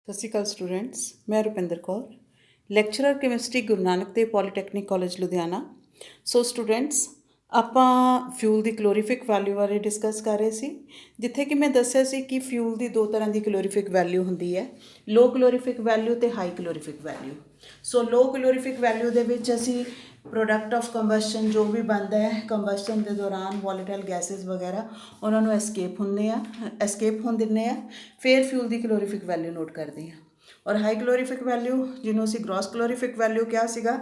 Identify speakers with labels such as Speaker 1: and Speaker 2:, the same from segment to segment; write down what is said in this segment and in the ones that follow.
Speaker 1: ਸਤਿ ਸ਼੍ਰੀ ਅਕਾਲ ਸਟੂਡੈਂਟਸ, ਮੈਂ Rupinder Kaur, lecturer chemistry Guru Nanak Dev polytechnic college Ludhiana. So students, ਆਪਾਂ ਫਿਊਲ ਦੀ ਕਲੋਰੀਫਿਕ ਵੈਲਿਊ ਬਾਰੇ ਡਿਸਕਸ ਕਰ ਰਹੇ ਸੀ, ਜਿੱਥੇ ਕਿ ਮੈਂ ਦੱਸਿਆ ਸੀ ਕਿ ਫਿਊਲ ਦੀ ਦੋ ਤਰ੍ਹਾਂ ਦੀ ਕਲੋਰੀਫਿਕ ਵੈਲਿਊ ਹੁੰਦੀ ਹੈ, ਲੋ ਕਲੋਰੀਫਿਕ ਵੈਲਿਊ ਅਤੇ ਹਾਈ ਕਲੋਰੀਫਿਕ ਵੈਲਿਊ। ਸੋ ਲੋ ਕਲੋਰੀਫਿਕ ਵੈਲਿਊ ਦੇ ਵਿੱਚ ਅਸੀਂ ਪ੍ਰੋਡਕਟ ਆਫ ਕੰਬਸਸ਼ਨ ਜੋ ਵੀ ਬਣਦਾ ਹੈ ਕੰਬਸਸ਼ਨ ਦੇ ਦੌਰਾਨ ਵੋਲੇਟਾਈਲ ਗੈਸਿਸ ਵਗੈਰਾ ਉਹਨਾਂ ਨੂੰ ਐਸਕੇਪ ਹੋਣ ਦਿੰਦੇ ਆ, ਫਿਰ ਫਿਊਲ ਦੀ ਕਲੋਰੀਫਿਕ ਵੈਲਿਊ ਨੋਟ ਕਰਦੇ ਹਾਂ। ਔਰ ਹਾਈ ਕਲੋਰੀਫਿਕ ਵੈਲਿਊ ਜਿਹਨੂੰ ਅਸੀਂ ਗ੍ਰੋਸ ਕਲੋਰੀਫਿਕ ਵੈਲਿਊ ਕਿਹਾ ਸੀਗਾ,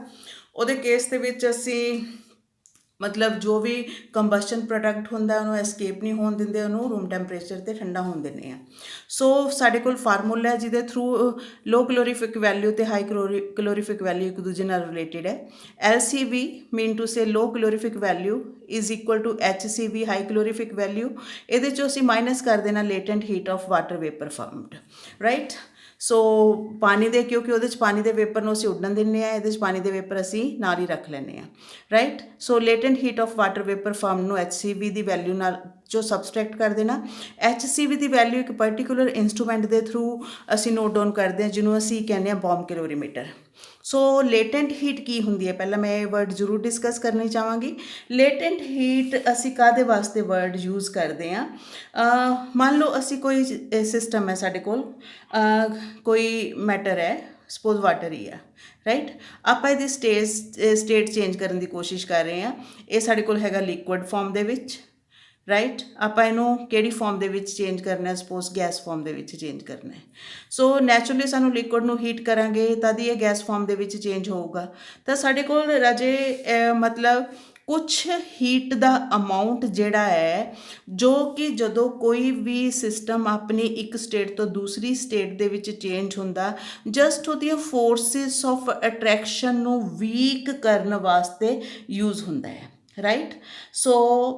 Speaker 1: ਉਹਦੇ ਕੇਸ ਦੇ ਵਿੱਚ ਅਸੀਂ ਮਤਲਬ ਜੋ ਵੀ ਕੰਬਸਸ਼ਨ ਪ੍ਰੋਡਕਟ ਹੁੰਦਾ ਉਹਨੂੰ ਐਸਕੇਪ ਨਹੀਂ ਹੋਣ ਦਿੰਦੇ, ਉਹਨੂੰ ਰੂਮ ਟੈਂਪਰੇਚਰ 'ਤੇ ਠੰਡਾ ਹੋਣ ਦਿੰਦੇ ਆ। ਸੋ ਸਾਡੇ ਕੋਲ ਫਾਰਮੂਲਾ ਹੈ ਜਿਹਦੇ ਥਰੂ ਲੋ ਕਲੋਰੀਫਿਕ ਵੈਲਿਊ ਅਤੇ ਹਾਈ ਕਲੋਰੀਫਿਕ ਵੈਲਿਊ ਇੱਕ ਦੂਜੇ ਨਾਲ ਰਿਲੇਟਿਡ ਹੈ। LCV mean to say low calorific value is equal to HCV high calorific value. ਇਹਦੇ 'ਚੋਂ ਅਸੀਂ ਮਾਈਨਸ ਕਰ ਦੇਣਾ latent heat of water vapour formed, right. So ਪਾਣੀ ਦੇ, ਕਿਉਂਕਿ ਉਹਦੇ 'ਚ ਪਾਣੀ ਦੇ ਵੇਪਰ ਨੂੰ ਅਸੀਂ ਉੱਡਣ ਦਿੰਦੇ ਹਾਂ, ਇਹਦੇ 'ਚ ਪਾਣੀ ਦੇ ਵੇਪਰ ਅਸੀਂ ਨਾਲ ਹੀ ਰੱਖ ਲੈਂਦੇ ਹਾਂ, right. So latent heat of water vapour form ਨੂੰ HCV ਦੀ ਵੈਲਿਊ ਨਾਲ ਜੋ ਸਬਸਟ੍ਰੈਕਟ ਕਰ ਦੇਣਾ। HCV ਦੀ ਵੈਲਿਊ ਇੱਕ ਪਰਟੀਕੂਲਰ ਇੰਸਟਰੂਮੈਂਟ ਦੇ ਥਰੂ ਅਸੀਂ ਨੋਟ ਡਾਊਨ ਕਰਦੇ ਹਾਂ, ਜਿਹਨੂੰ ਅਸੀਂ ਕਹਿੰਦੇ ਹਾਂ ਬੋਮ ਕੈਲੋਰੀਮੀਟਰ। ਸੋ ਲੇਟੈਂਟ ਹੀਟ ਕੀ ਹੁੰਦੀ ਹੈ, ਪਹਿਲਾਂ ਮੈਂ ਇਹ ਵਰਡ ਜ਼ਰੂਰ ਡਿਸਕਸ ਕਰਨੀ ਚਾਹਾਂਗੀ। ਲੇਟੈਂਟ ਹੀਟ ਅਸੀਂ ਕਾਹਦੇ ਵਾਸਤੇ ਵਰਡ ਯੂਜ਼ ਕਰਦੇ ਹਾਂ? ਮੰਨ ਲਓ ਅਸੀਂ ਕੋਈ ਸਿਸਟਮ ਹੈ ਸਾਡੇ ਕੋਲ, ਕੋਈ ਮੈਟਰ ਹੈ, ਸਪੋਜ਼ ਵਾਟਰ ਹੀ ਆ, ਰਾਈਟ। ਆਪਾਂ ਇਹਦੀ ਸਟੇਟ ਚੇਂਜ ਕਰਨ ਦੀ ਕੋਸ਼ਿਸ਼ ਕਰ ਰਹੇ ਹਾਂ। ਇਹ ਸਾਡੇ ਕੋਲ ਹੈਗਾ ਲਿਕੁਇਡ ਫਾਰਮ ਦੇ ਵਿੱਚ, ਰਾਈਟ। ਆਪਾਂ ਇਹਨੂੰ ਕਿਹੜੀ ਫਾਰਮ ਦੇ ਵਿੱਚ ਚੇਂਜ ਕਰਨਾ? ਸਪੋਜ਼ ਗੈਸ ਫਾਰਮ ਦੇ ਵਿੱਚ ਚੇਂਜ ਕਰਨਾ ਹੈ। ਸੋ ਨੈਚੁਰਲੀ ਸਾਨੂੰ ਲਿਕੁਇਡ ਨੂੰ ਹੀਟ ਕਰਾਂਗੇ ਤਦ ਹੀ ਇਹ ਗੈਸ ਫਾਰਮ ਦੇ ਵਿੱਚ ਚੇਂਜ ਹੋਊਗਾ। ਤਾਂ ਸਾਡੇ ਕੋਲ ਰਾਜੇ ਮਤਲਬ ਕੁਛ ਹੀਟ ਦਾ ਅਮਾਊਂਟ ਜਿਹੜਾ ਹੈ, ਜੋ ਕਿ ਜਦੋਂ ਕੋਈ ਵੀ ਸਿਸਟਮ ਆਪਣੀ ਇੱਕ ਸਟੇਟ ਤੋਂ ਦੂਸਰੀ ਸਟੇਟ ਦੇ ਵਿੱਚ ਚੇਂਜ ਹੁੰਦਾ, ਜਸਟ ਉਹਦੀਆਂ ਫੋਰਸਿਸ ਆਫ ਅਟਰੈਕਸ਼ਨ ਨੂੰ ਵੀਕ ਕਰਨ ਵਾਸਤੇ ਯੂਜ਼ ਹੁੰਦਾ ਹੈ, ਰਾਈਟ। ਸੋ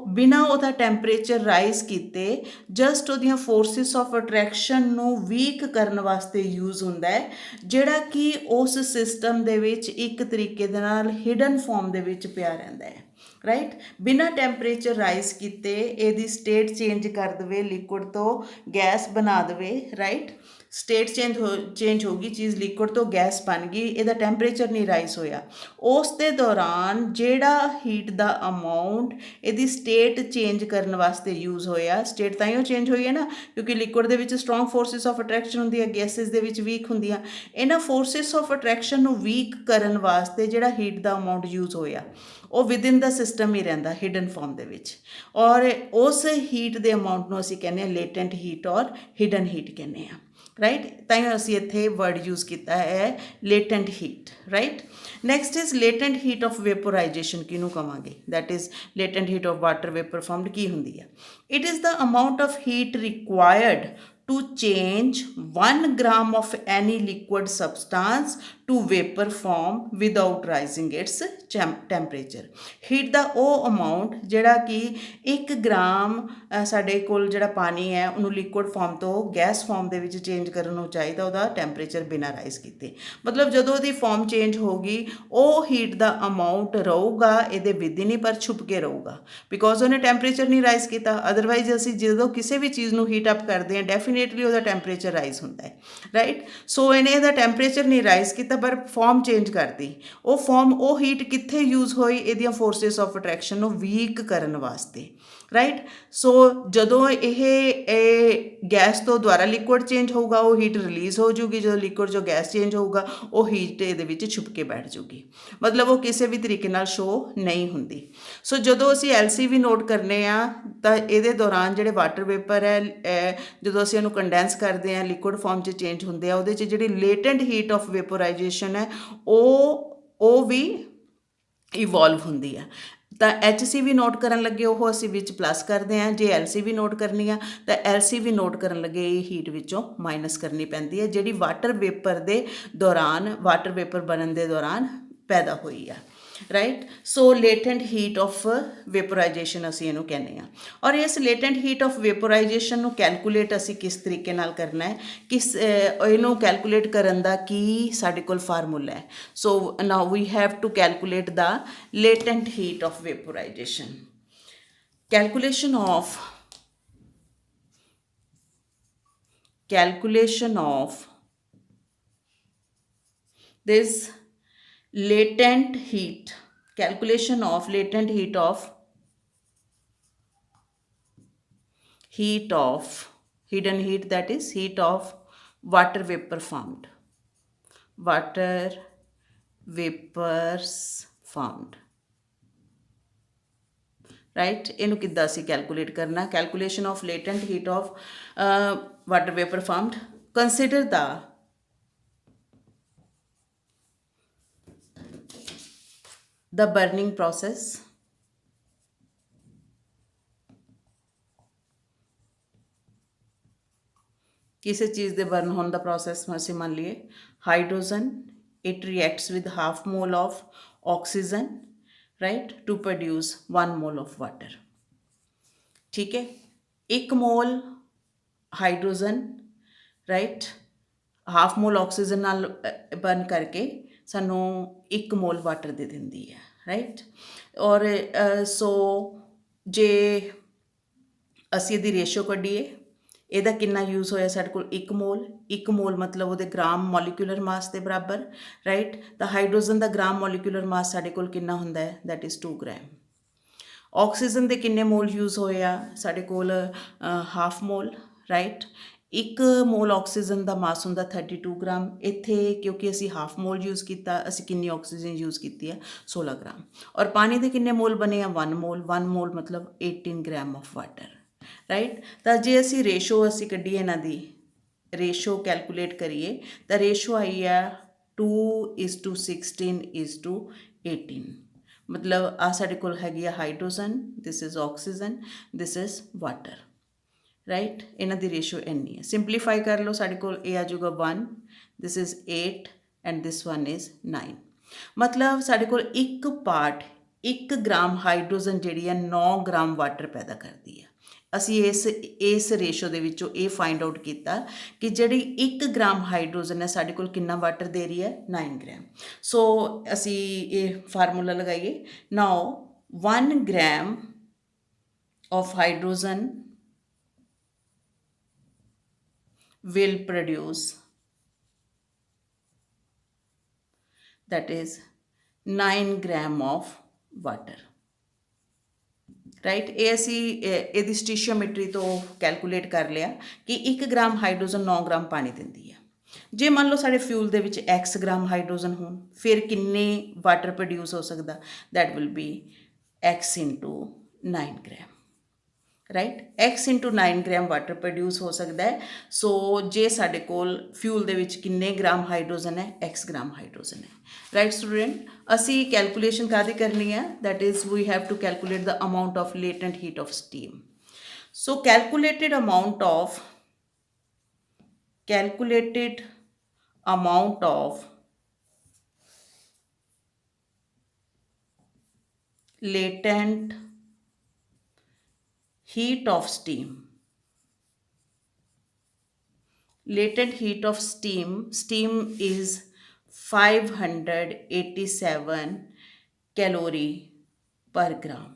Speaker 1: ਬਿਨਾਂ ਉਹਦਾ ਟੈਂਪਰੇਚਰ ਰਾਈਜ਼ ਕੀਤੇ ਜਸਟ ਉਹਦੀਆਂ ਫੋਰਸਿਸ ਆਫ ਅਟਰੈਕਸ਼ਨ ਨੂੰ ਵੀਕ ਕਰਨ ਵਾਸਤੇ ਯੂਜ਼ ਹੁੰਦਾ ਹੈ, ਜਿਹੜਾ ਕਿ ਉਸ ਸਿਸਟਮ ਦੇ ਵਿੱਚ ਇੱਕ ਤਰੀਕੇ ਦੇ ਨਾਲ ਹਿਡਨ ਫਾਰਮ ਦੇ ਵਿੱਚ ਪਿਆ ਰਹਿੰਦਾ ਹੈ, ਰਾਈਟ। ਬਿਨਾਂ ਟੈਂਪਰੇਚਰ ਰਾਈਜ਼ ਕੀਤੇ ਇਹਦੀ ਸਟੇਟ ਚੇਂਜ ਕਰ ਦੇਵੇ, ਲਿਕੁਇਡ ਤੋਂ ਗੈਸ ਬਣਾ ਦੇਵੇ, ਰਾਈਟ। ਸਟੇਟ ਚੇਂਜ ਹੋ ਗਈ, ਚੀਜ਼ ਲਿਕੁਇਡ ਤੋਂ ਗੈਸ ਬਣ ਗਈ, ਇਹਦਾ ਟੈਂਪਰੇਚਰ ਨਹੀਂ ਰਾਈਜ਼ ਹੋਇਆ। ਉਸ ਦੇ ਦੌਰਾਨ ਜਿਹੜਾ ਹੀਟ ਦਾ ਅਮਾਊਂਟ ਇਹਦੀ ਸਟੇਟ ਚੇਂਜ ਕਰਨ ਵਾਸਤੇ ਯੂਜ਼ ਹੋਇਆ, ਸਟੇਟ ਤਾਂ ਹੀ ਉਹ ਚੇਂਜ ਹੋਈ ਹੈ ਨਾ, ਕਿਉਂਕਿ ਲਿਕੁਇਡ ਦੇ ਵਿੱਚ ਸਟਰੋਂਗ ਫੋਰਸਿਸ ਆਫ ਅਟਰੈਕਸ਼ਨ ਹੁੰਦੀ ਹੈ, ਗੈਸਿਸ ਦੇ ਵਿੱਚ ਵੀਕ ਹੁੰਦੀਆਂ। ਇਹਨਾਂ ਫੋਰਸਿਸ ਆਫ ਅਟਰੈਕਸ਼ਨ ਨੂੰ ਵੀਕ ਕਰਨ ਵਾਸਤੇ ਜਿਹੜਾ ਹੀਟ ਦਾ ਅਮਾਊਂਟ ਯੂਜ਼ ਹੋਇਆ ਉਹ ਵਿਦਿਨ ਦਾ ਸਿਸਟਮ ਹੀ ਰਹਿੰਦਾ, ਹਿਡਨ ਫਾਰਮ ਦੇ ਵਿੱਚ। ਔਰ ਉਸ ਹੀਟ ਦੇ ਅਮਾਊਂਟ ਨੂੰ ਅਸੀਂ ਕਹਿੰਦੇ ਹਾਂ ਲੇਟੈਂਟ ਹੀਟ ਔਰ ਹਿਡਨ ਹੀਟ ਕਹਿੰਦੇ ਹਾਂ, ਰਾਈਟ। ਤਾਂ ਹੀ ਅਸੀਂ ਇੱਥੇ ਵਰਡ ਯੂਜ਼ ਕੀਤਾ ਹੈ latent heat, right. Next is latent heat of vaporisation, ਕਿਹਨੂੰ ਕਵਾਂਗੇ? That is latent heat of water vapour formed ਕੀ ਹੁੰਦੀ ਹੈ? It is the amount of heat required to change 1 gram of any liquid substance to vapor form without rising its temperature। Heat ਦਾ ਉਹ amount ਜਿਹੜਾ ਕਿ 1 gram ਸਾਡੇ ਕੋਲ ਜਿਹੜਾ ਪਾਣੀ ਹੈ ਉਹਨੂੰ ਲਿਕੁਇਡ ਫਾਰਮ ਤੋਂ ਗੈਸ ਫਾਰਮ ਦੇ ਵਿੱਚ ਚੇਂਜ ਕਰਨ ਨੂੰ ਚਾਹੀਦਾ, ਉਹਦਾ ਟੈਂਪਰੇਚਰ ਬਿਨਾਂ ਰਾਈਜ਼ ਕੀਤੇ। ਮਤਲਬ ਜਦੋਂ ਉਹਦੀ ਫਾਰਮ ਚੇਂਜ ਹੋਗੀ ਉਹ ਹੀਟ ਦਾ ਅਮਾਊਂਟ ਰਹੂਗਾ ਇਹਦੇ ਵਿਦਿਨ ਹੀ, ਪਰ ਛੁਪ ਕੇ ਰਹੂਗਾ, ਬਿਕੋਜ਼ ਉਹਨੇ ਟੈਂਪਰੇਚਰ ਨਹੀਂ ਰਾਈਜ਼ ਕੀਤਾ। ਅਦਰਵਾਈਜ਼ ਅਸੀਂ ਜਦੋਂ ਕਿਸੇ ਵੀ ਚੀਜ਼ ਨੂੰ ਹੀਟ ਅਪ ਕਰਦੇ ਹਾਂ ਡੈਫੀਨੇਟਲੀ ਉਹਦਾ ਟੈਂਪਰੇਚਰ ਰਾਈਜ਼ ਹੁੰਦਾ ਹੈ, ਰਾਈਟ। ਸੋ ਇਹਨੇ ਇਹਦਾ ਟੈਂਪਰੇਚਰ ਨਹੀਂ ਰਾਈਜ਼ ਕੀਤਾ ਪਰ ਫਾਰਮ ਚੇਂਜ ਕਰਦੀ। ਉਹ ਫਾਰਮ, ਉਹ ਹੀਟ ਕਿੱਥੇ ਯੂਜ਼ ਹੋਈ? ਇਹਦੀਆਂ ਫੋਰਸਿਸ ਆਫ ਅਟਰੈਕਸ਼ਨ ਨੂੰ ਵੀਕ ਕਰਨ ਵਾਸਤੇ, ਰਾਈਟ। ਸੋ ਜਦੋਂ ਇਹ ਗੈਸ ਤੋਂ ਦੁਬਾਰਾ ਲਿਕੁਇਡ ਚੇਂਜ ਹੋਊਗਾ ਉਹ ਹੀਟ ਰਿਲੀਜ਼ ਹੋ ਜੂਗੀ, ਜਦੋਂ ਲਿਕੁਇਡ ਜੋ ਗੈਸ ਚੇਂਜ ਹੋਊਗਾ ਉਹ ਹੀਟ ਇਹਦੇ ਵਿੱਚ ਛੁਪ ਕੇ ਬੈਠ ਜੂਗੀ, ਮਤਲਬ ਉਹ ਕਿਸੇ ਵੀ ਤਰੀਕੇ ਨਾਲ ਸ਼ੋ ਨਹੀਂ ਹੁੰਦੀ। ਸੋ ਜਦੋਂ ਅਸੀਂ LCV ਨੋਟ ਕਰਨੇ ਆ ਤਾਂ ਇਹਦੇ ਦੌਰਾਨ ਜਿਹੜੇ ਵਾਟਰ ਵੇਪਰ ਹੈ ਜਦੋਂ ਅਸੀਂ ਇਹਨੂੰ ਕੰਡੈਂਸ ਕਰਦੇ ਹਾਂ ਲਿਕੁਇਡ ਫਾਰਮ 'ਚ ਚੇਂਜ ਹੁੰਦੇ ਆ, ਉਹਦੇ 'ਚ ਜਿਹੜੀ ਲੇਟੈਂਟ ਹੀਟ ਆਫ ਵੇਪੋਰਾਈਜੇਸ਼ਨ ਹੈ ਉਹ ਵੀ ਇਵੋਲਵ ਹੁੰਦੀ ਆ। ਤਾਂ HCV ਨੋਟ ਕਰਨ ਲੱਗੇ ਉਹ ਅਸੀਂ ਵਿੱਚ ਪਲੱਸ ਕਰਦੇ ਹਾਂ, ਜੇ LCV ਨੋਟ ਕਰਨੀ ਆ ਤਾਂ LCV ਨੋਟ ਕਰਨ ਲੱਗੇ ਇਹ ਹੀਟ ਵਿੱਚੋਂ ਮਾਈਨਸ ਕਰਨੀ ਪੈਂਦੀ ਹੈ, ਜਿਹੜੀ ਵਾਟਰ ਵੇਪਰ ਦੇ ਦੌਰਾਨ, ਵਾਟਰ ਵੇਪਰ ਬਣਨ ਦੇ ਦੌਰਾਨ ਪੈਦਾ ਹੋਈ ਆ, right. So latent heat of vaporisation ਅਸੀਂ ਇਹਨੂੰ ਕਹਿੰਦੇ ਹਾਂ। ਔਰ ਇਸ ਲੇਟੈਂਟ ਹੀਟ ਆਫ ਵੇਪੋਰਾਈਜੇਸ਼ਨ ਨੂੰ ਕੈਲਕੂਲੇਟ ਅਸੀਂ ਕਿਸ ਤਰੀਕੇ ਨਾਲ ਕਰਨਾ ਹੈ, ਇਹਨੂੰ ਕੈਲਕੂਲੇਟ ਕਰਨ ਦਾ ਕੀ ਸਾਡੇ ਕੋਲ ਫਾਰਮੂਲਾ ਹੈ? So now we have to calculate the latent heat of vaporisation. calculation of this latent heat, calculation of latent heat of hidden heat, that is heat of water vapor formed, water vapors formed, right. ਇਹਨੂੰ ਕਿੱਦਾਂ ਅਸੀਂ calculate ਕਰਨਾ? Calculation of latent heat of water vapour formed, consider the burning process, ਕਿਸੇ ਚੀਜ਼ ਦੇ burn ਹੋਣ ਦਾ process ਅਸੀਂ ਮੰਨ ਲਈਏ hydrogen, it reacts with half mole of oxygen, right, to produce 1 mole of water. ਠੀਕ ਹੈ, 1 mole hydrogen, right, half mole oxygen ਨਾਲ ਬਰਨ ਕਰਕੇ ਸਾਨੂੰ 1 ਮੋਲ ਵਾਟਰ ਦੇ ਦਿੰਦੀ ਹੈ, ਰਾਈਟ। ਔਰ ਸੋ ਜੇ ਅਸੀਂ ਇਹਦੀ ਰੇਸ਼ੋ ਕੱਢੀਏ, ਇਹਦਾ ਕਿੰਨਾ ਯੂਜ਼ ਹੋਇਆ ਸਾਡੇ ਕੋਲ 1 ਮੋਲ, 1 ਮੋਲ ਮਤਲਬ ਉਹਦੇ ਗ੍ਰਾਮ ਮੋਲੀਕੂਲਰ ਮਾਸ ਦੇ ਬਰਾਬਰ, ਰਾਈਟ। ਤਾਂ ਹਾਈਡਰੋਜਨ ਦਾ ਗ੍ਰਾਮ ਮੋਲੀਕੂਲਰ ਮਾਸ ਸਾਡੇ ਕੋਲ ਕਿੰਨਾ ਹੁੰਦਾ ਹੈ? That is 2 gram. ਆਕਸੀਜਨ ਦੇ ਕਿੰਨੇ ਮੋਲ ਯੂਜ਼ ਹੋਏ ਆ? ਸਾਡੇ ਕੋਲ half mole, right. 1 mole oxygen ਦਾ ਮਾਸ ਹੁੰਦਾ 32 ਗ੍ਰਾਮ। ਇੱਥੇ ਕਿਉਂਕਿ ਅਸੀਂ ਹਾਫ ਮੋਲ ਯੂਜ਼ ਕੀਤਾ, ਅਸੀਂ ਕਿੰਨੀ ਆਕਸੀਜਨ ਯੂਜ਼ ਕੀਤੀ ਹੈ? 16 ਗ੍ਰਾਮ। ਔਰ ਪਾਣੀ ਦੇ ਕਿੰਨੇ ਮੋਲ ਬਣੇ ਆ? 1 ਮੋਲ। 1 ਮੋਲ ਮਤਲਬ 18 ਗ੍ਰਾਮ ਆਫ ਵਾਟਰ, ਰਾਈਟ। ਤਾਂ ਜੇ ਅਸੀਂ ਰੇਸ਼ੋ ਅਸੀਂ ਕੱਢੀਏ, ਇਹਨਾਂ ਦੀ ਰੇਸ਼ੋ ਕੈਲਕੂਲੇਟ ਕਰੀਏ ਤਾਂ ਰੇਸ਼ੋ ਆਈ ਆ 2:16:18। ਮਤਲਬ ਆ ਸਾਡੇ ਕੋਲ ਹੈਗੀ ਆ hydrogen, this is oxygen, this is water, right. ਇਹਨਾਂ ਦੀ ਰੇਸ਼ੋ ਇੰਨੀ ਹੈ। ਸਿੰਪਲੀਫਾਈ ਕਰ ਲਓ, ਸਾਡੇ ਕੋਲ ਇਹ ਆ ਜਾਊਗਾ 1, this is 8 and this 1 is 9। ਮਤਲਬ ਸਾਡੇ ਕੋਲ 1 ਪਾਰਟ 1 ਗ੍ਰਾਮ ਹਾਈਡਰੋਜਨ ਜਿਹੜੀ ਹੈ 9 ਗ੍ਰਾਮ ਵਾਟਰ ਪੈਦਾ ਕਰਦੀ ਹੈ। ਅਸੀਂ ਇਸ ਰੇਸ਼ੋ ਦੇ ਵਿੱਚੋਂ ਇਹ ਫਾਈਂਡ ਆਊਟ ਕੀਤਾ ਕਿ ਜਿਹੜੀ 1 ਗ੍ਰਾਮ ਹਾਈਡਰੋਜਨ ਹੈ ਸਾਡੇ ਕੋਲ ਕਿੰਨਾ ਵਾਟਰ ਦੇ ਰਹੀ ਹੈ? 9 ਗ੍ਰਾਮ। ਸੋ ਅਸੀਂ ਇਹ ਫਾਰਮੂਲਾ ਲਗਾਈਏ। ਨਾਓ 1 gram of hydrogen will produce, that is 9 gram of water, right. ਇਹ ਅਸੀਂ ਇਹਦੀ ਸਟੀਸ਼ੀਓਮੈਟਰੀ ਤੋਂ ਕੈਲਕੂਲੇਟ ਕਰ ਲਿਆ ਕਿ 1 ਗ੍ਰਾਮ ਹਾਈਡਰੋਜਨ 9 ਗ੍ਰਾਮ ਪਾਣੀ ਦਿੰਦੀ ਹੈ। ਜੇ ਮੰਨ ਲਓ ਸਾਡੇ ਫਿਊਲ ਦੇ ਵਿੱਚ x ਗ੍ਰਾਮ ਹਾਈਡਰੋਜਨ ਹੋਣ, ਫਿਰ ਕਿੰਨੇ ਵਾਟਰ ਪ੍ਰੋਡਿਊਸ ਹੋ ਸਕਦਾ? That will be x into 9 gram, right. x into 9 gram water produce ਹੋ ਸਕਦਾ ਹੈ। ਸੋ ਜੇ ਸਾਡੇ ਕੋਲ ਫਿਊਲ ਦੇ ਵਿੱਚ ਕਿੰਨੇ ਗ੍ਰਾਮ ਹਾਈਡਰੋਜਨ ਹੈ? x ਗ੍ਰਾਮ ਹਾਈਡਰੋਜਨ ਹੈ, ਰਾਈਟ ਸਟੂਡੈਂਟ। ਅਸੀਂ ਕੈਲਕੂਲੇਸ਼ਨ ਕਾਹਦੀ ਕਰਨੀ ਹੈ? That is we have to calculate the amount of latent heat of steam. So calculated amount of latent heat of steam. Latent heat of steam is 587 calorie per gram।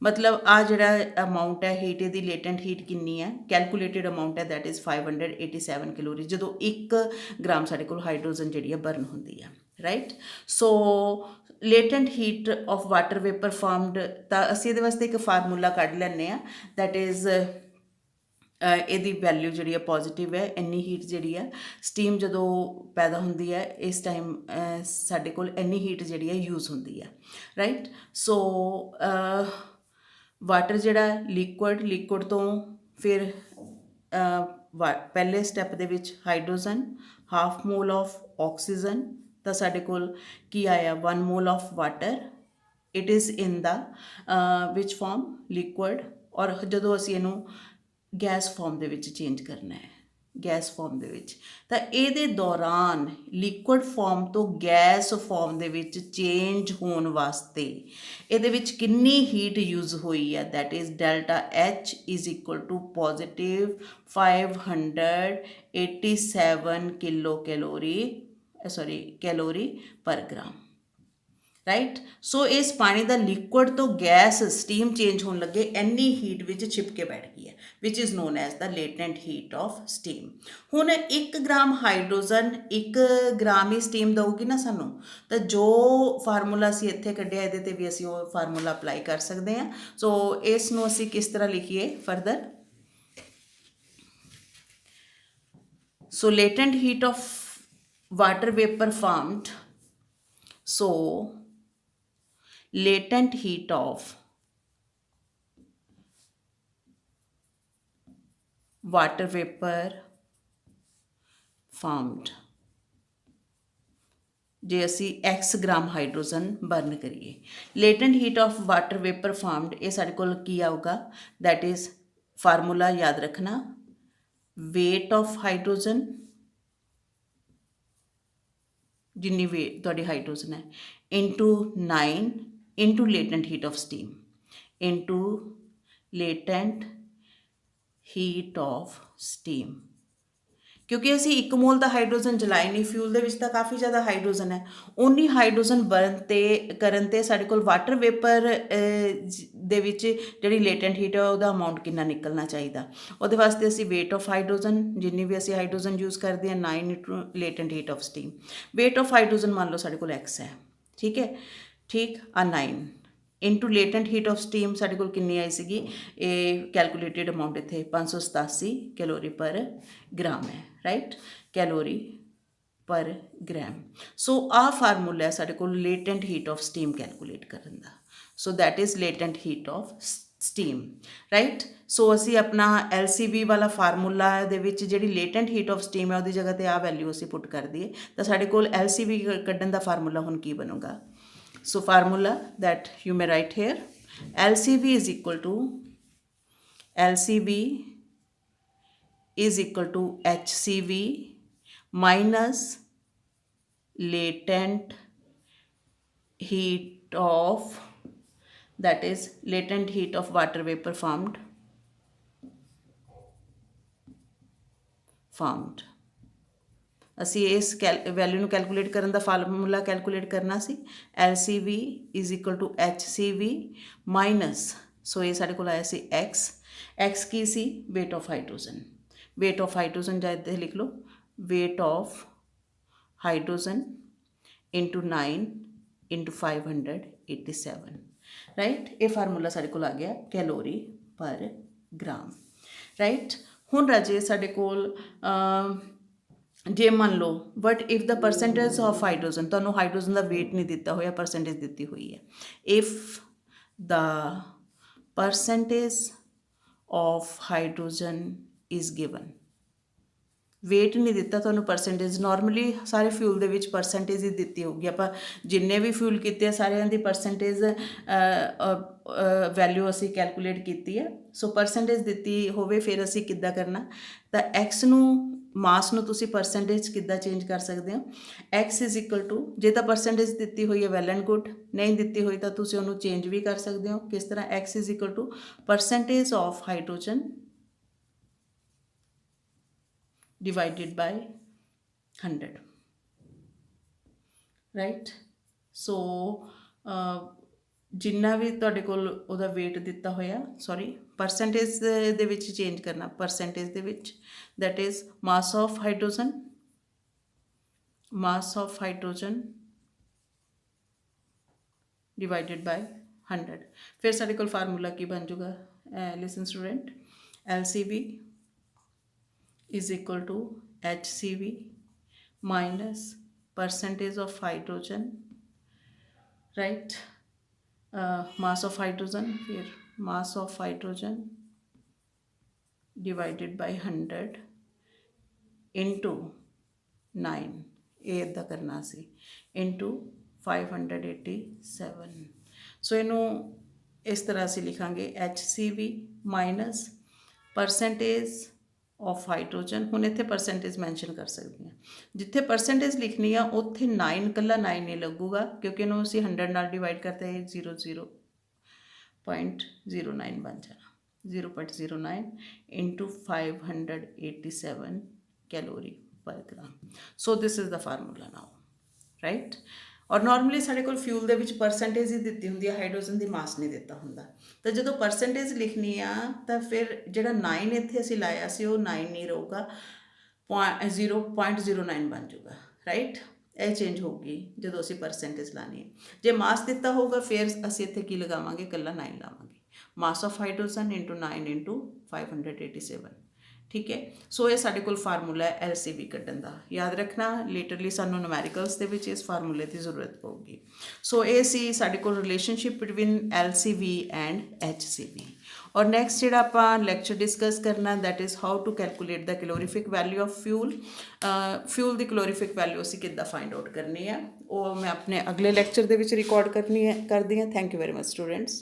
Speaker 1: ਮਤਲਬ ਆ ਜਿਹੜਾ amount ਹੈ heat, ਇਹਦੀ Latent heat ਕਿੰਨੀ ਹੈ? ਕੈਲਕੂਲੇਟਿਡ amount ਹੈ that is 587 calorie, ਜਦੋਂ 1 gram ਸਾਡੇ ਕੋਲ ਹਾਈਡਰੋਜਨ ਜਿਹੜੀ ਹੈ ਬਰਨ ਹੁੰਦੀ ਹੈ, right. So latent heat of water vapour formed, ਤਾਂ ਅਸੀਂ ਇਹਦੇ ਵਾਸਤੇ ਇੱਕ ਫਾਰਮੂਲਾ ਕੱਢ ਲੈਂਦੇ ਹਾਂ, ਦੈਟ ਇਜ਼ ਇਹਦੀ ਵੈਲਿਊ ਜਿਹੜੀ ਹੈ ਪੋਜ਼ੀਟਿਵ ਹੈ। ਇੰਨੀ ਹੀਟ ਜਿਹੜੀ ਹੈ ਸਟੀਮ ਜਦੋਂ ਪੈਦਾ ਹੁੰਦੀ ਹੈ, ਇਸ ਟਾਈਮ ਸਾਡੇ ਕੋਲ ਇੰਨੀ ਹੀਟ ਜਿਹੜੀ ਹੈ ਯੂਜ਼ ਹੁੰਦੀ ਹੈ, ਰਾਈਟ। ਸੋ ਵਾਟਰ ਜਿਹੜਾ ਲਿਕੁਇਡ ਤੋਂ ਫਿਰ ਪਹਿਲੇ ਸਟੈਪ ਦੇ ਵਿੱਚ hydrogen, half mole of oxygen, ਤਾਂ ਸਾਡੇ ਕੋਲ ਕੀ ਆਇਆ? 1 mole of water. It is in the which form? Liquid. ਔਰ ਜਦੋਂ ਅਸੀਂ ਇਹਨੂੰ ਗੈਸ ਫਾਰਮ ਦੇ ਵਿੱਚ ਚੇਂਜ ਕਰਨਾ ਹੈ, ਗੈਸ ਫਾਰਮ ਦੇ ਵਿੱਚ, ਤਾਂ ਇਹਦੇ ਦੌਰਾਨ ਲਿਕੁਇਡ ਫਾਰਮ ਤੋਂ ਗੈਸ ਫਾਰਮ ਦੇ ਵਿੱਚ ਚੇਂਜ ਹੋਣ ਵਾਸਤੇ ਇਹਦੇ ਵਿੱਚ ਕਿੰਨੀ ਹੀਟ ਯੂਜ਼ ਹੋਈ ਹੈ? That is delta H is equal to positive 587 calorie per gram, right. So ਇਸ ਪਾਣੀ ਦਾ ਲਿਕੁਇਡ ਤੋਂ ਗੈਸ ਸਟੀਮ ਚੇਂਜ ਹੋਣ ਲੱਗੇ ਇੰਨੀ ਹੀਟ ਵਿੱਚ ਛਿਪ ਕੇ ਬੈਠ ਗਈ ਹੈ, which is known as the latent heat of steam. ਹੁਣ 1 ਗ੍ਰਾਮ ਹਾਈਡਰੋਜਨ 1 ਗ੍ਰਾਮ ਹੀ ਸਟੀਮ ਦਊਗੀ ਨਾ ਸਾਨੂੰ, ਤਾਂ ਜੋ ਫਾਰਮੂਲਾ ਅਸੀਂ ਇੱਥੇ ਕੱਢਿਆ ਇਹਦੇ ਤੇ ਵੀ ਅਸੀਂ ਉਹ ਫਾਰਮੂਲਾ ਅਪਲਾਈ ਕਰ ਸਕਦੇ ਹਾਂ। ਸੋ ਇਸ ਨੂੰ ਅਸੀਂ ਕਿਸ ਤਰ੍ਹਾਂ ਲਿਖੀਏ further. So latent heat of water vapor formed, so latent heat of water vapor formed ਜੇ ਅਸੀਂ x ਗ੍ਰਾਮ ਹਾਈਡਰੋਜਨ ਬਰਨ ਕਰੀਏ, Latent heat of water vapour formed, ਇਹ ਸਾਡੇ ਕੋਲ ਕੀ ਆਊਗਾ, ਦੈਟ ਇਜ਼ ਫਾਰਮੂਲਾ ਯਾਦ ਰੱਖਣਾ, weight of hydrogen, ਜਿੰਨੀ weight ਤੁਹਾਡੀ ਹਾਈਡਰੋਜਨ ਹੈ, into 9 into latent heat of steam into latent heat of steam। ਕਿਉਂਕਿ ਅਸੀਂ 1 ਮੋਲ ਦਾ ਹਾਈਡਰੋਜਨ ਜਲਾਈ ਨਹੀਂ, ਫਿਊਲ ਦੇ ਵਿੱਚ ਤਾਂ ਕਾਫੀ ਜ਼ਿਆਦਾ ਹਾਈਡਰੋਜਨ ਹੈ, ਉਨੀ ਹਾਈਡਰੋਜਨ ਬਰਨ ਤੇ ਕਰਨ 'ਤੇ ਸਾਡੇ ਕੋਲ ਵਾਟਰ ਵੇਪਰ ਦੇ ਵਿੱਚ ਜਿਹੜੀ ਲੇਟੈਂਟ ਹੀਟ ਹੈ ਉਹਦਾ ਅਮਾਊਂਟ ਕਿੰਨਾ ਨਿਕਲਣਾ ਚਾਹੀਦਾ। ਉਹਦੇ ਵਾਸਤੇ ਅਸੀਂ ਵੇਟ ਆਫ ਹਾਈਡਰੋਜਨ, ਜਿੰਨੀ ਵੀ ਅਸੀਂ ਹਾਈਡਰੋਜਨ ਯੂਜ਼ ਕਰਦੇ ਹਾਂ, 9 into latent heat of steam. Weight of hydrogen ਮੰਨ ਲਓ ਸਾਡੇ ਕੋਲ x ਹੈ, ਠੀਕ ਹੈ, ਠੀਕ ਆ 9 into latent heat of steam ਸਾਡੇ ਕੋਲ ਕਿੰਨੀ ਆਈ ਸੀਗੀ, ਇਹ ਕੈਲਕੂਲੇਟਿਡ ਅਮਾਊਂਟ ਇੱਥੇ 587 ਕੈਲੋਰੀ ਪਰ ਗ੍ਰਾਮ ਹੈ, right, calorie per gram. So ਆਹ ਫਾਰਮੂਲਾ ਹੈ ਸਾਡੇ ਕੋਲ latent heat of steam calculate ਕਰਨ ਦਾ। So that is latent heat of steam, right. So ਅਸੀਂ ਆਪਣਾ LCV ਵਾਲਾ ਫਾਰਮੂਲਾ ਦੇ ਵਿੱਚ ਜਿਹੜੀ ਲੇਟੈਂਟ ਹੀਟ ਆਫ ਸਟੀਮ ਹੈ ਉਹਦੀ ਜਗ੍ਹਾ 'ਤੇ ਆਹ ਵੈਲਿਊ ਅਸੀਂ ਪੁੱਟ ਕਰ ਦਈਏ, ਤਾਂ ਸਾਡੇ ਕੋਲ LCV ਕੱਢਣ ਦਾ ਫਾਰਮੂਲਾ ਹੁਣ ਕੀ ਬਣੂਗਾ। So formula that you may write here, LCV is equal to HCV minus latent heat of, that is latent heat of water vapor formed ਅਸੀਂ ਇਸ ਵੈਲਿਊ ਨੂੰ ਕੈਲਕੂਲੇਟ ਕਰਨ ਦਾ ਫਾਰਮੂਲਾ ਕੈਲਕੂਲੇਟ ਕਰਨਾ ਸੀ, LCV is equal to HCV minus, so ਇਹ ਸਾਡੇ ਕੋਲ ਆਇਆ ਸੀ x ਕੀ ਸੀ, weight of hydrogen. Weight of hydrogen ਜਾਂ ਇੱਥੇ ਲਿਖ ਲਓ, weight of hydrogen into 9 into 587, right. ਇਹ ਫਾਰਮੂਲਾ ਸਾਡੇ ਕੋਲ ਆ ਗਿਆ ਕੈਲੋਰੀ ਪਰ ਗ੍ਰਾਮ, ਰਾਈਟ। ਹੁਣ ਰਾਜੇ ਸਾਡੇ ਕੋਲ ਜੇ ਮੰਨ ਲਓ but if the percentage of hydrogen, ਤੁਹਾਨੂੰ ਹਾਈਡਰੋਜਨ ਦਾ ਵੇਟ ਨਹੀਂ ਦਿੱਤਾ ਹੋਇਆ, ਪਰਸੈਂਟੇਜ ਦਿੱਤੀ ਹੋਈ ਹੈ। If the percentage of hydrogen is given, weight ਨਹੀਂ ਦਿੱਤਾ ਤੁਹਾਨੂੰ, ਪਰਸੈਂਟੇਜ ਨਾਰਮਲੀ ਸਾਰੇ ਫਿਊਲ ਦੇ ਵਿੱਚ ਪਰਸੈਂਟੇਜ ਹੀ ਦਿੱਤੀ ਹੋਊਗੀ। ਆਪਾਂ ਜਿੰਨੇ ਵੀ ਫਿਊਲ ਕੀਤੇ ਆ ਸਾਰਿਆਂ ਦੀ ਪਰਸੈਂਟੇਜ ਵੈਲਿਊ ਅਸੀਂ ਕੈਲਕੂਲੇਟ ਕੀਤੀ ਹੈ। ਸੋ ਪਰਸੈਂਟੇਜ ਦਿੱਤੀ ਹੋਵੇ ਫਿਰ ਅਸੀਂ ਕਿੱਦਾਂ ਕਰਨਾ, ਤਾਂ x ਨੂੰ, ਮਾਸ ਨੂੰ ਤੁਸੀਂ ਪਰਸੈਂਟੇਜ ਕਿੱਦਾਂ ਚੇਂਜ ਕਰ ਸਕਦੇ ਹੋ, x ਇਜ਼ ਇਕੁਅਲ ਟੂ, ਜੇ ਤਾਂ ਪਰਸੈਂਟੇਜ ਦਿੱਤੀ ਹੋਈ ਹੈ ਵੈਲ ਐਂਡ ਗੁੱਡ, ਨਹੀਂ ਦਿੱਤੀ ਹੋਈ ਤਾਂ ਤੁਸੀਂ ਉਹਨੂੰ ਚੇਂਜ ਵੀ ਕਰ ਸਕਦੇ ਹੋ। ਕਿਸ ਤਰ੍ਹਾਂ, x is equal to percentage of hydrogen divided by 100, right। So ਜਿੰਨਾ ਵੀ ਤੁਹਾਡੇ ਕੋਲ ਉਹਦਾ ਵੇਟ ਦਿੱਤਾ ਹੋਇਆ, ਸੌਰੀ ਪਰਸੈਂਟੇਜ ਦੇ ਵਿੱਚ ਚੇਂਜ ਕਰਨਾ, ਪਰਸੈਂਟੇਜ ਦੇ ਵਿੱਚ, that is mass of hydrogen divided by 100। ਫਿਰ ਸਾਡੇ ਕੋਲ ਫਾਰਮੂਲਾ ਕੀ ਬਣ ਜਾਊਗਾ, listen student, LCV is equal to HCV minus percentage of hydrogen, right, mass of hydrogen, फिर mass of hydrogen divided by 100 into 9, ਇਹ ਇੱਦਾਂ ਕਰਨਾ ਸੀ, into 587। ਸੋ ਇਹਨੂੰ ਇਸ ਤਰ੍ਹਾਂ ਅਸੀਂ ਲਿਖਾਂਗੇ, HCV minus percentage of hydrogen. ਹੁਣ ਇੱਥੇ ਪਰਸੈਂਟੇਜ ਮੈਂਸ਼ਨ ਕਰ ਸਕਦੀ ਹਾਂ, ਜਿੱਥੇ ਪਰਸੈਂਟੇਜ ਲਿਖਣੀ ਆ ਉੱਥੇ 9 ਇਕੱਲਾ 9 ਨਹੀਂ ਲੱਗੂਗਾ, ਕਿਉਂਕਿ ਇਹਨੂੰ ਅਸੀਂ 100 ਨਾਲ ਡਿਵਾਈਡ ਕਰਤੇ, 0.09 ਬਣ ਜਾਣਾ, 0.09 into 587 calorie per gram. So this is the formula now, right. ਔਰ ਨਾਰਮਲੀ ਸਾਡੇ ਕੋਲ ਫਿਊਲ ਦੇ ਵਿੱਚ ਪਰਸੈਂਟੇਜ ਹੀ ਦਿੱਤੀ ਹੁੰਦੀ ਹੈ, ਹਾਈਡਰੋਜਨ ਦੀ ਮਾਸ ਨਹੀਂ ਦਿੱਤਾ ਹੁੰਦਾ। ਤਾਂ ਜਦੋਂ ਪਰਸੈਂਟੇਜ ਲਿਖਣੀ ਆ ਤਾਂ ਫਿਰ ਜਿਹੜਾ 9 ਇੱਥੇ ਅਸੀਂ ਲਾਇਆ ਸੀ ਉਹ 9 ਨਹੀਂ ਰਹੂਗਾ, 0.09 ਬਣ ਜਾਊਗਾ, ਰਾਈਟ। ਇਹ ਚੇਂਜ ਹੋਊਗੀ ਜਦੋਂ ਅਸੀਂ ਪਰਸੈਂਟੇਜ ਲਾਣੀ ਹੈ। ਜੇ ਮਾਸ ਦਿੱਤਾ ਹੋਊਗਾ ਫਿਰ ਅਸੀਂ ਇੱਥੇ ਕੀ ਲਗਾਵਾਂਗੇ, ਇਕੱਲਾ 9 ਲਾਵਾਂਗੇ। ਮਾਸ ਆਫ ਹਾਈਡਰੋਜਨ ਇੰਟੂ 9 ਇੰਟੂ 587, ਠੀਕ ਹੈ। ਸੋ ਇਹ ਸਾਡੇ ਕੋਲ ਫਾਰਮੂਲਾ ਹੈ LCV ਕੱਢਣ ਦਾ, ਯਾਦ ਰੱਖਣਾ। ਲੇਟਰਲੀ ਸਾਨੂੰ ਨੂਮੈਰੀਕਲਸ ਦੇ ਵਿੱਚ ਇਸ ਫਾਰਮੂਲੇ ਦੀ ਜ਼ਰੂਰਤ ਪਊਗੀ। ਸੋ ਇਹ ਸੀ ਸਾਡੇ ਕੋਲ relationship between LCV and HCV। ਔਰ ਨੈਕਸਟ ਜਿਹੜਾ ਆਪਾਂ ਲੈਕਚਰ ਡਿਸਕਸ ਕਰਨਾ, that is how to calculate the calorific value of fuel. Fuel ਦੀ ਕੈਲੋਰੀਫਿਕ ਵੈਲਿਊ ਅਸੀਂ ਕਿੱਦਾਂ ਫਾਈਂਡ ਆਊਟ ਕਰਨੀ ਹੈ, ਉਹ ਮੈਂ ਆਪਣੇ ਅਗਲੇ ਲੈਕਚਰ ਦੇ ਵਿੱਚ ਰਿਕਾਰਡ ਕਰਦੀ ਹਾਂ। Thank you very much students.